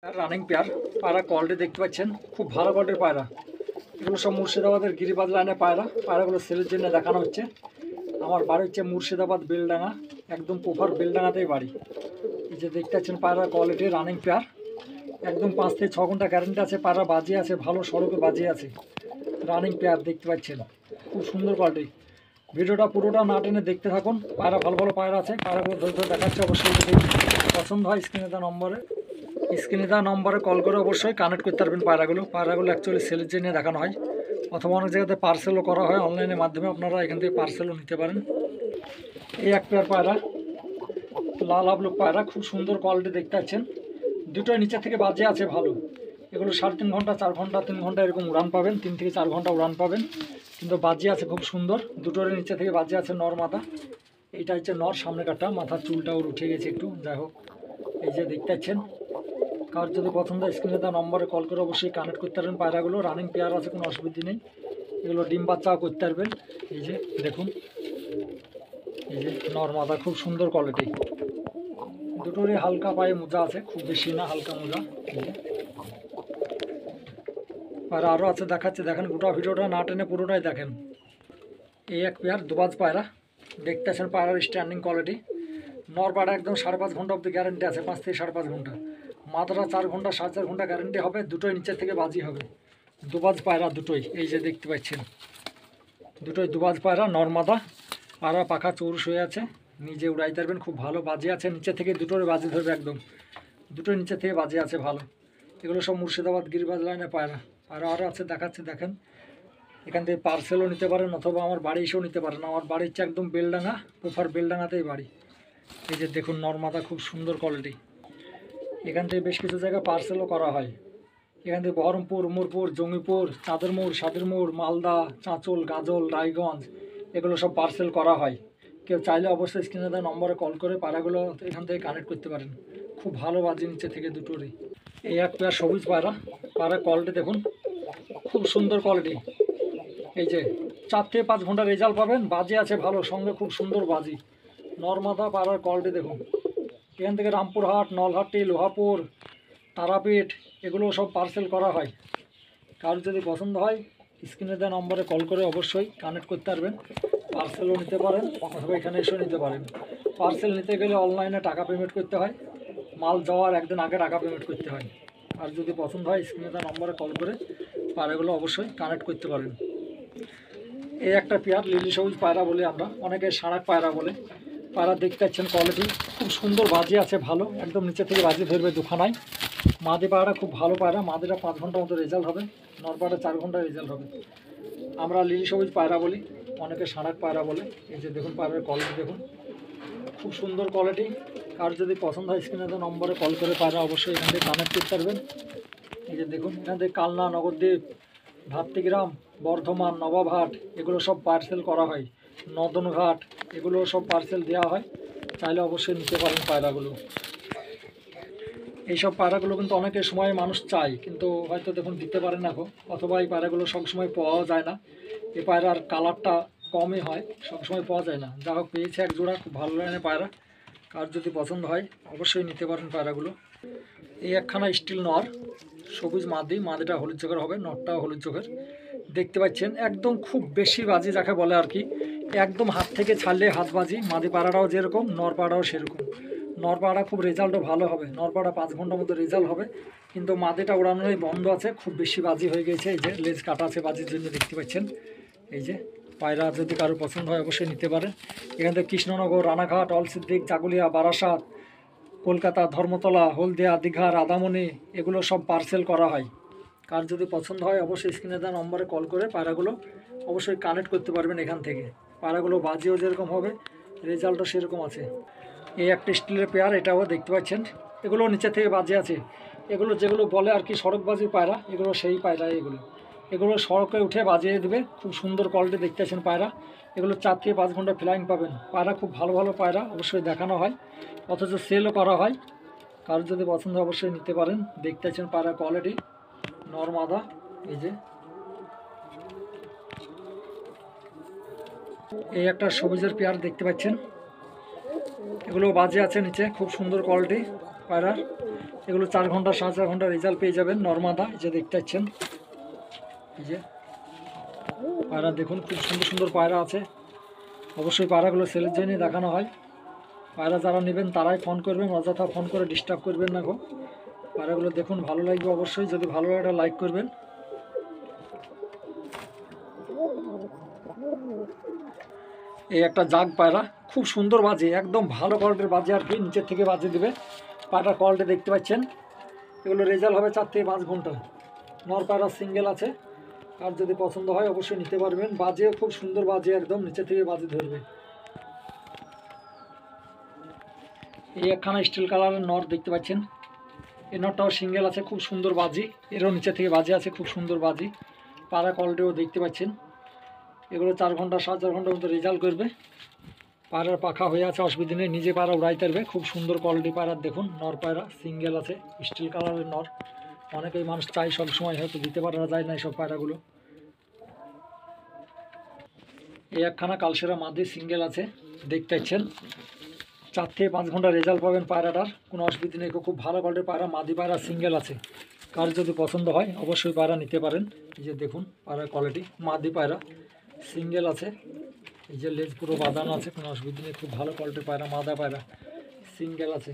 Running pair পায়রা quality দেখতে পাচ্ছেন, খুব ভালো কোয়ালিটির পায়রা। এগুলো সব মুর্শিদাবাদের গিরিবাজ লাইনে পায়রাগুলো সেলের জন্য দেখানো হচ্ছে। আমার বাড়ি হচ্ছে মুর্শিদাবাদ বেলডাঙ্গা, একদম প্রপার বেলডাঙ্গাতেই বাড়ি। এই যে দেখতে পাচ্ছেন পায়রা কোয়ালিটি রানিং পেয়ার, একদম 5 থেকে 6 ঘন্টা গ্যারেন্টি আছে। পায়রা বাজিয়ে আছে, ভালো সড়কে বাজিয়ে আছে। রানিং পেয়ার দেখতে পাচ্ছেন, খুব সুন্দর কোয়ালিটি। ভিডিওটা পুরোটা না টেনে দেখতে থাকুন। পায়রা ভালো ভালো পায়রা আছে, পায়রাগুলো ধরে ধরে দেখাচ্ছে। অবশ্যই যদি পছন্দ হয় স্ক্রিনে দেওয়া নম্বরে কল করে অবশ্যই কানেক্ট করতে পারবেন। পায়রাগুলো অ্যাকচুয়ালি সেলের জন্য দেখানো হয়, অথবা অনেক জায়গাতে পার্সেলও করা হয় অনলাইনের মাধ্যমে। আপনারা এখান থেকে পার্সেলও নিতে পারেন। এই এক পেয়ার পায়রা, লাল আবলুক পায়রা, খুব সুন্দর কোয়ালিটি দেখতে পাচ্ছেন। দুটোই নিচে থেকে বাজে আছে ভালো। এগুলো 3.5 ঘন্টা 4 ঘন্টা 3 ঘন্টা এরকম উড়ান পাবেন, 3 থেকে 4 ঘন্টা উড়ান পাবেন, কিন্তু বাজে আছে খুব সুন্দর। দুটোর নিচে থেকে বাজে আছে নর মাথা। এইটা হচ্ছে নর, সামনে কাটা, মাথার চুলটা ওর উঠে গেছে একটু, যাই হোক। এই যে দেখতে পাচ্ছেন, কার যদি পছন্দ স্ক্রিনে দেওয়া নম্বরে কল করে অবশ্যই কানেক্ট করতে পারবেন। পায়রাগুলো রানিং পেয়ার আছে, কোনো অসুবিধা নেই। এগুলো ডিম বাচ্চাও করতে পারবেন। এই যে দেখুন, এই যে নর মাথা, খুব সুন্দর কোয়ালিটি। দুটোরই হালকা পায়ে মোজা আছে, খুব বেশি না, হালকা মোজা। আর আরও আছে, দেখাচ্ছে, দেখেন। গোটা ভিডিওটা না টেনে পুরোটাই দেখেন। এই এক পেয়ার দুবাজ পায়রা দেখতে আসেন। পায়রার স্ট্যান্ডিং কোয়ালিটি। নর পায়রা একদম 5.5 ঘন্টা অবধি গ্যারেন্টি আছে, 5 থেকে 5.5 ঘন্টা। মাথাটা 4 ঘন্টা 4.5 ঘন্টা গ্যারেন্টি হবে। দুটোই নিচের থেকে বাজি হবে। দুবাজ পায়রা দুটোই, এই যে দেখতে পাচ্ছেন, দুটোই দুবাজ পায়রা, নর মাদা। পায়রা পাখা চৌরুষ হয়ে আছে, নিজে উড়াইতে পারবেন। খুব ভালো বাজি আছে নিচে থেকে, দুটোর বাজি ধরবে একদম। দুটোই নিচে থেকে বাজি আছে ভালো। এগুলো সব মুর্শিদাবাদ গিরিবাজ লাইনে পায়রা। আরও আছে, দেখাচ্ছে, দেখেন। এখান থেকে পার্সেলও নিতে পারেন, অথবা আমার বাড়ি এসেও নিতে পারেন। আমার বাড়ি হচ্ছে একদম বেলডাঙ্গা, প্রপার বেলডাঙ্গাতেই বাড়ি। এই যে দেখুন নরমাদা, খুব সুন্দর কোয়ালিটি। এখান থেকে বেশ কিছু জায়গায় পার্সেলও করা হয়। এখান থেকে বহরমপুর, উমরপুর, জঙ্গিপুর, চাঁদেরমোড়, সাদিরমোড়, মালদা, চাঁচল, গাজল, রায়গঞ্জ, এগুলো সব পার্সেল করা হয়। কেউ চাইলে অবশ্যই স্ক্রিনে দেওয়া নম্বরে কল করে পায়রাগুলো এখান থেকে কানেক্ট করতে পারেন। খুব ভালো বাজি নিচে থেকে দুটোরই। এই এক পেয়ার সবুজ পায়রা, পায়রা কোয়ালিটি দেখুন, খুব সুন্দর কোয়ালিটি। এই যে 4 থেকে 5 ঘন্টা রেজাল্ট পাবেন। বাজি আছে ভালো, সঙ্গে খুব সুন্দর বাজি। নরমাদা পাড়ার কোয়ালিটি দেখুন। এখান থেকে রামপুরহাট, নলহাটি, লোহাপুর, তারাপীঠ, এগুলো সব পার্সেল করা হয়। কারোর যদি পছন্দ হয় স্ক্রিনে দেওয়া নম্বরে কল করে অবশ্যই কানেক্ট করতে পারবেন। পার্সেলও নিতে পারেন, অথবা এখানে এসেও নিতে পারেন। পার্সেল নিতে গেলে অনলাইনে টাকা পেমেন্ট করতে হয়, মাল যাওয়ার একদিন আগে টাকা পেমেন্ট করতে হয়। আর যদি পছন্দ হয় স্ক্রিনে দেওয়া নম্বরে কল করে পায়রাগুলো অবশ্যই কানেক্ট করতে পারেন। এই একটা পেয়ার লিলি সবুজ পায়রা বলে আমরা, অনেকে সারাক পায়রা বলে। পায়রা দেখতে পাচ্ছেন কোয়ালিটি, খুব সুন্দর বাজি আছে ভালো, একদম নিচে থেকে বাজি ধরবে দুখানায়। মাদি পায়রা খুব ভালো পায়রা, মাদিরা 5 ঘন্টার মতো রেজাল্ট হবে, নর পায়রা 4 ঘন্টা রেজাল্ট হবে। আমরা লিলি সবুজ পায়রা বলি, অনেকে সারাক পায়রা বলে। এই যে দেখুন পায়রার কোয়ালিটি দেখুন, খুব সুন্দর কোয়ালিটি। কার যদি পছন্দ হয় স্ক্রিনে দেওয়া নম্বরে কল করে পায়রা অবশ্যই এখান থেকে কানেক্ট করতে পারবেন। এই যে দেখুন, এখান থেকে কালনা, নগরদ্বীপ, ভাতৃগ্রাম, বর্ধমান, নবাবহাট, এগুলো সব পার্সেল করা হয়। নদনঘাট, এগুলো সব পার্সেল দেওয়া হয়। চাইলে অবশ্যই নিতে পারেন পায়রাগুলো। এইসব পায়রাগুলো কিন্তু অনেকের সময় মানুষ চায়, কিন্তু হয়তো দেখুন দিতে পারেন না, অথবা এই পায়রাগুলো সবসময় পাওয়া যায় না। এই পায়রার কালারটা কমই হয়, সবসময় পাওয়া যায় না। যা হোক, পেয়েছে এক জোড়া, খুব ভালো লাইনের পায়রা। কার যদি পছন্দ হয় অবশ্যই নিতে পারেন পায়রাগুলো। এই একখানা স্টিল নর, সবুজ মাদিটা হলুদ চোখের হবে, নরটাও হলুদ চোখের। দেখতে পাচ্ছেন একদম খুব বেশি বাজি যাকে বলে আর কি, একদম হাত থেকে ছাড়লে হাত বাজি। মাদি পাড়াটাও যেরকম, নর পাড়াও সেরকম। নর পাড়া খুব রেজাল্টও ভালো হবে, নর পাড়া 5 ঘন্টার মতো রেজাল্ট হবে, কিন্তু মাদিটা উড়ানোই বন্ধ আছে, খুব বেশি বাজি হয়ে গেছে। এই যে লেজ কাটা আছে বাজির জন্য, দেখতে পাচ্ছেন। এই যে পায়রা যদি কারো পছন্দ হয় অবশ্যই নিতে পারেন। এখান থেকে কৃষ্ণনগর, রানাঘাট, অলসিদ্দিক, চাকুলিয়া, বারাসাত, কলকাতা, ধর্মতলা, হলদিয়া, দীঘা, রাধামণি, এগুলো সব পার্সেল করা হয়। কার যদি পছন্দ হয় অবশ্যই স্ক্রিনে দেওয়া নম্বরে কল করে পায়রাগুলো অবশ্যই কানেক্ট করতে পারবেন এখান থেকে। পায়রাগুলো বাজিও যেরকম হবে, রেজাল্টও সেরকম আছে। এই একটা স্টিলের পেয়ার, এটাও দেখতে পাচ্ছেন। এগুলো নিচে থেকে বাজে আছে। এগুলো যেগুলো বলে আর কি সড়কবাজির পায়রা, এগুলো সেই পায়রা। এগুলো সড়কে উঠে বাজিয়ে দেবে। খুব সুন্দর কোয়ালিটি দেখতে পাচ্ছেন পায়রা। এগুলো 4 থেকে 5 ঘন্টা ফ্লাইং পাবেন। পায়রা খুব ভালো ভালো পায়রা, অবশ্যই দেখানো হয়, অথচ সেলও করা হয়। কারোর যদি পছন্দ অবশ্যই নিতে পারেন। দেখতে পাচ্ছেন পায়রা কোয়ালিটি, নর মাদা। এই যে এই একটা সবুজের পেয়ার দেখতে পাচ্ছেন, এগুলো বাজে আছে নিচে, খুব সুন্দর কোয়ালিটি। পায়রার। এগুলো 4 ঘন্টা 4.5 ঘন্টা রেজাল্ট পেয়ে যাবেন নর্মাদা। এই যে দেখতে পাচ্ছেন, এই যে পায়রা দেখুন, খুব সুন্দর সুন্দর পায়রা আছে। অবশ্যই পায়রাগুলো সেলের জন্যই দেখানো হয়। পায়রা যারা নেবেন তারাই ফোন করবেন, অযথা ফোন করে ডিস্টার্ব করবেন না গো। পায়রাগুলো দেখুন, ভালো লাগবে অবশ্যই। যদি ভালো লাগে লাইক করবেন। এই একটা জাগ পায়রা, খুব সুন্দর বাজে, একদম ভালো কোয়ালিটির বাজে আর কি, নিচের থেকে বাজে দেবে। পায়রার কোয়ালিটি দেখতে পাচ্ছেন। এগুলো রেজাল্ট হবে 4 থেকে 5 ঘন্টা। নর পায়রা সিঙ্গেল আছে, আর যদি পছন্দ হয় অবশ্যই নিতে পারবেন। বাজে খুব সুন্দর বাজে, একদম নিচে থেকে বাজে ধরবে। এই একখানা স্টিল কালারের নর দেখতে পাচ্ছেন। এই নরটাও সিঙ্গেল আছে, খুব সুন্দর বাজি। এরও নিচে থেকে বাজে আছে, খুব সুন্দর বাজি। পায়রা কোয়ালিটিও দেখতে পাচ্ছেন। এগুলো 4 ঘন্টা 4.5 ঘন্টার মতো রেজাল্ট করবে। পায়রার পাখা হয়ে আছে, অসুবিধা নেই, নিজে পায়রা উড়াইতে পারবে। খুব সুন্দর কোয়ালিটি পায়রার দেখুন। নর পায়রা সিঙ্গেল আছে, স্টিল কালারের নর। অনেকেই মানুষ চাই, সব সময় হয়তো দিতে পারা যায় না এইসব পায়রাগুলো। এই একখানা কালসেরা মাদি সিঙ্গেল আছে, দেখতে পাচ্ছেন। 4 থেকে 5 ঘন্টা রেজাল্ট পাবেন পায়রাটার, কোনো অসুবিধা নেই। খুব ভালো কোয়ালিটির পায়রা, মাদি পায়রা সিঙ্গেল আছে। কার যদি পছন্দ হয় অবশ্যই পায়রা নিতে পারেন। এই যে দেখুন পায়রার কোয়ালিটি, মাদি পায়রা সিঙ্গেল আছে। এই যে লেজ পুরো বাঁধানো আছে, কোনো অসুবিধা নেই। খুব ভালো কোয়ালিটির পায়রা, মাদা পায়রা সিঙ্গেল আছে।